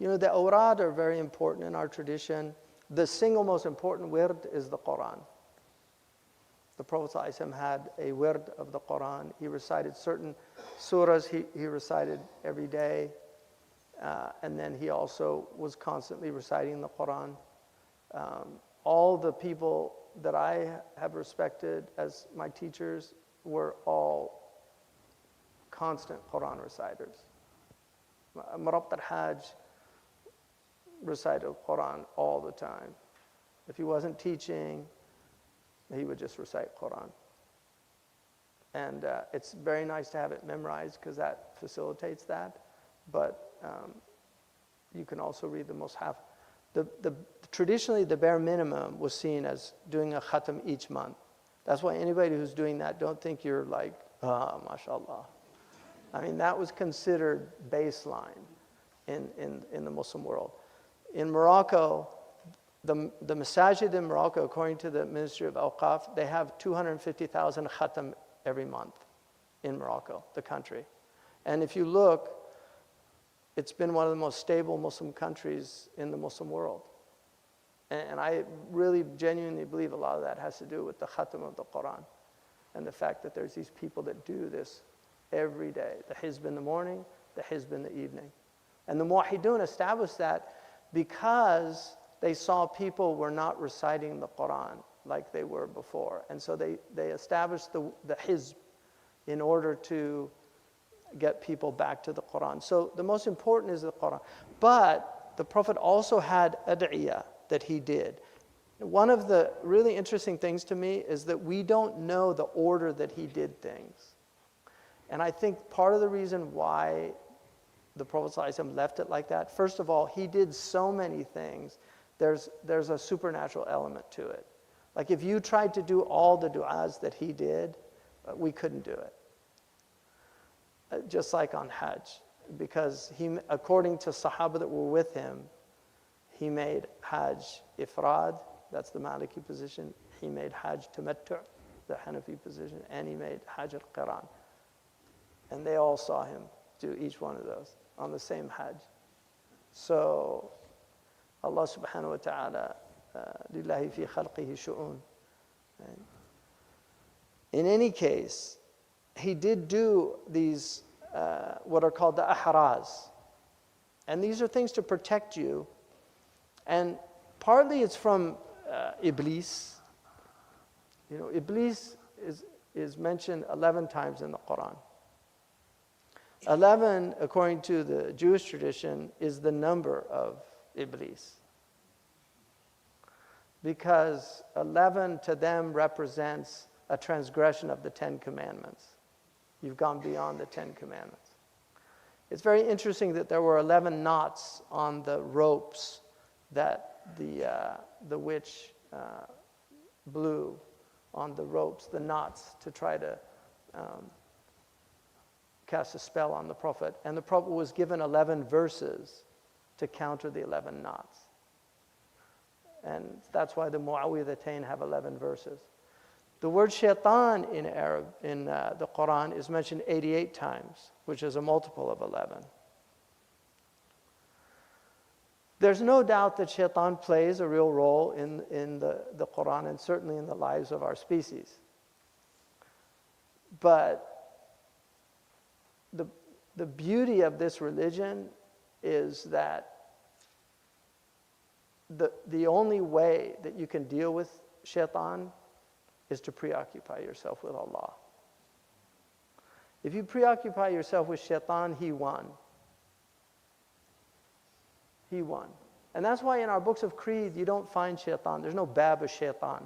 You know, the awrad are very important in our tradition. The single most important wird is the Quran. The Prophet ﷺ had a wird of the Quran. He recited certain surahs he recited every day. And then he also was constantly reciting the Quran. All the people that I have respected as my teachers were all constant Quran reciters. Murabt al-Hajj recited Quran all the time. If he wasn't teaching, he would just recite Quran. And it's very nice to have it memorized because that facilitates that. But you can also read the Mus'haf. Traditionally, the bare minimum was seen as doing a khatam each month. That's why anybody who's doing that, don't think you're like, mashallah. I mean, that was considered baseline in the Muslim world. In Morocco, the masajid in Morocco, according to the Ministry of Awqaf, they have 250,000 khatam every month in Morocco, the country. And if you look, it's been one of the most stable Muslim countries in the Muslim world. And I really genuinely believe a lot of that has to do with the khatam of the Quran and the fact that there's these people that do this every day. The hizb in the morning, the hizb in the evening. And the muwahidun established that because they saw people were not reciting the Quran like they were before. And so they established the hizb in order to get people back to the Quran. So the most important is the Quran. But the Prophet also had ad'iyah that he did. One of the really interesting things to me is that we don't know the order that he did things. And I think part of the reason why the Prophet ﷺ left it like that, first of all, he did so many things. There's a supernatural element to it. Like if you tried to do all the du'as that he did, we couldn't do it. Just like on Hajj, because he, according to Sahaba that were with him, he made Hajj ifrad, that's the Maliki position. He made Hajj tamattu', the Hanafi position, and he made Hajj al-Qiran. And they all saw him do each one of those on the same Hajj. So Allah subhanahu wa ta'ala, lillahi fi khalqihi shu'un. In any case, he did do these, what are called the ahraz. And these are things to protect you. And partly it's from Iblis. You know, Iblis is mentioned 11 times in the Quran. 11, according to the Jewish tradition, is the number of Iblis. Because 11 to them represents a transgression of the 10 commandments. You've gone beyond the 10 commandments. It's very interesting that there were 11 knots on the ropes that the witch blew on the ropes, the knots, to try to cast a spell on the Prophet. And the Prophet was given 11 verses to counter the 11 knots. And that's why the Mu'awwidhatayn have 11 verses. The word Shaitan in Arab, in the Quran, is mentioned 88 times, which is a multiple of 11. There's no doubt that Shaitan plays a real role in the Quran and certainly in the lives of our species. But the beauty of this religion is that the only way that you can deal with Shaitan is to preoccupy yourself with Allah. If you preoccupy yourself with Shaitan, he won. He won. And that's why in our books of creed, you don't find Shaitan. There's no bab of Shaitan.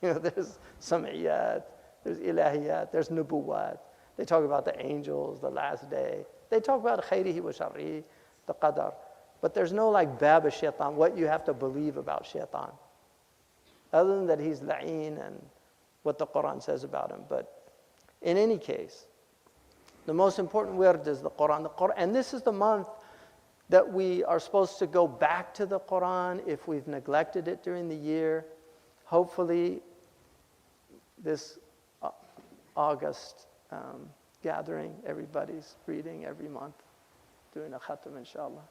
You know, there's sam'iyat, there's ilahiyat, there's nubuwat. They talk about the angels, the last day. They talk about khayrihi wa sharrihi, the qadar. But there's no like bab of Shaitan, what you have to believe about Shaitan. Other than that he's la'een and what the Quran says about him. But in any case, the most important word is the Quran. And this is the month that we are supposed to go back to the Quran if we've neglected it during the year. Hopefully, this August gathering, everybody's reading every month. doing a khatam, inshallah.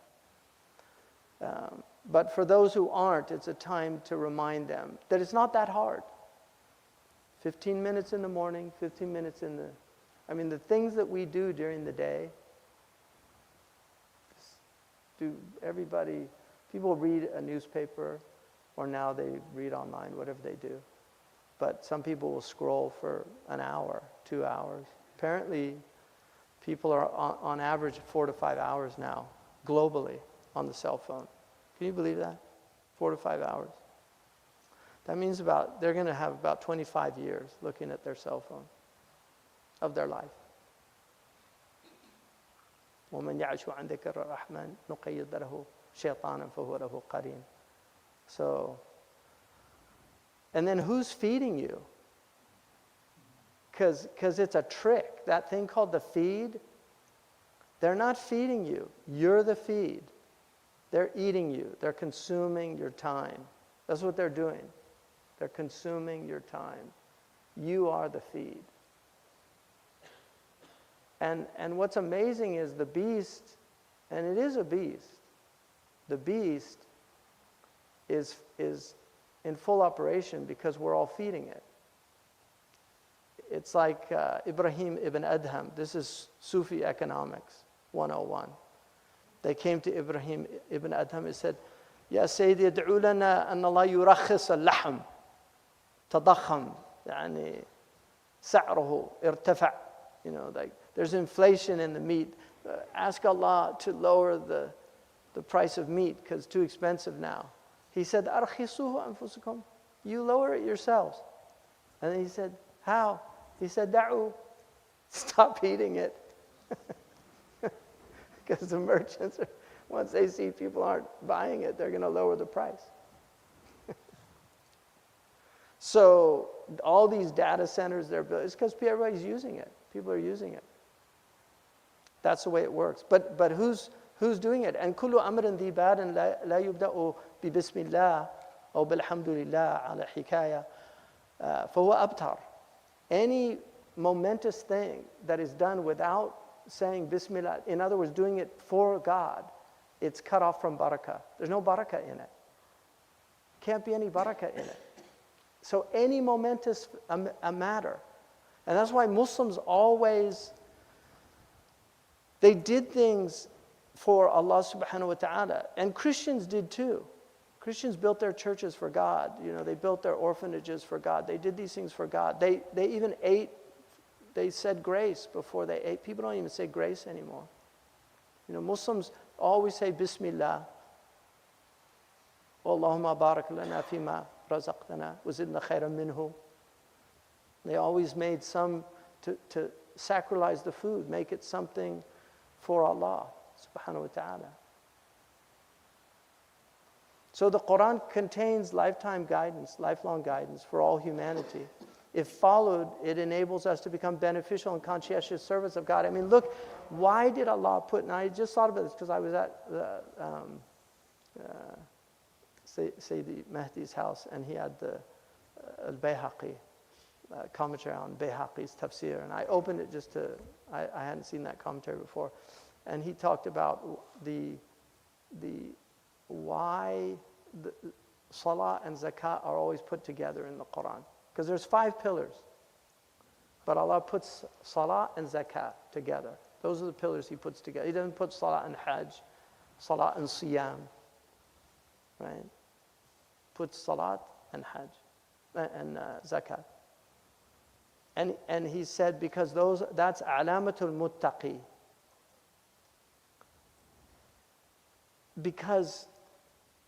But for those who aren't, it's a time to remind them that it's not that hard. 15 minutes in the morning, 15 minutes in the... I mean, the things that we do during the day, people read a newspaper, or now they read online, whatever they do. But some people will scroll for an hour, 2 hours. Apparently, people are on average 4 to 5 hours now, globally, on the cell phone. Can you believe that? 4 to 5 hours. That means they're going to have about 25 years looking at their cell phone of their life. وَمَنْ يَعْشُ عَنْ ذِكْرِ الرَّحْمَنِ نُقَيِّضْ لَهُ شَيْطَانًا فَهُوَ لَهُ قَرِينٌ. So, and then who's feeding you? Because it's a trick. That thing called the feed, they're not feeding you. You're the feed. They're eating you. They're consuming your time. That's what they're doing. They're consuming your time. You are the feed. And what's amazing is the beast, and it is a beast, the beast is in full operation because we're all feeding it. It's like Ibrahim ibn Adham. This is Sufi economics 101. They came to Ibrahim ibn Adham and said, Ya Sayyidi, ad'u lana an Allah yurakhis al-lahm, tadakham, yani sa'ruhu irtafa'. You know, like there's inflation in the meat. Ask Allah to lower the price of meat because it's too expensive now. He said, Arkhisuhu anfusukum. You lower it yourselves. And then he said, how? He said, Da'u. Stop eating it. Because the merchants, once they see people aren't buying it, they're going to lower the price. So all these data centers they're built, it's because everybody's using it. People are using it. That's the way it works. But who's doing it? And kullu amrin dhi barin la yubda'u bi bismillah or bilhamdulillah ala hikaya fahuwa abtar. Any momentous thing that is done without saying bismillah, in other words, doing it for God, it's cut off from baraka. There's no baraka in it. Can't be any baraka in it. So any momentous a matter. And that's why Muslims always, they did things for Allah subhanahu wa ta'ala. And Christians did too. Christians built their churches for God. You know, they built their orphanages for God. They did these things for God. They even ate, they said grace before they ate. People don't even say grace anymore. You know, Muslims always say Bismillah. Allahumma barak lana fima razaqtana wa zidna khayran minhu. They always made some to sacralize the food, make it something for Allah subhanahu wa ta'ala. So the Quran contains lifetime guidance, lifelong guidance for all humanity. If followed, it enables us to become beneficial and conscientious servants of God. I mean, look, why did Allah put, and I just thought about this because I was at Sayyidi Mahdi's house, and he had the Al-Bayhaqi, commentary on Bayhaqi's tafsir, and I opened it just to, I hadn't seen that commentary before, and he talked about why the salah and zakat are always put together in the Quran. Because there's 5 pillars. But Allah puts salah and zakat together. Those are the pillars He puts together. He doesn't put salah and hajj, salah and siyam. Right? Puts salat and hajj and zakat. And he said because that's alamatul muttaqi. Because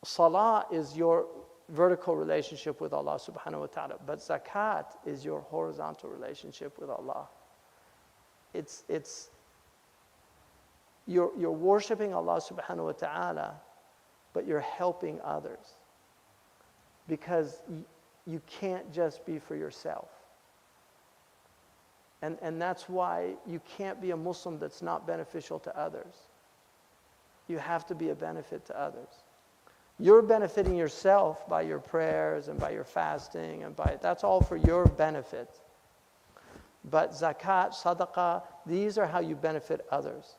salah is your vertical relationship with Allah subhanahu wa ta'ala, but zakat is your horizontal relationship with Allah. You're worshiping Allah subhanahu wa ta'ala, but you're helping others. Because you can't just be for yourself. And that's why you can't be a Muslim that's not beneficial to others. You have to be a benefit to others. You're benefiting yourself by your prayers and by your fasting, and that's all for your benefit. But zakat, sadaqah, these are how you benefit others.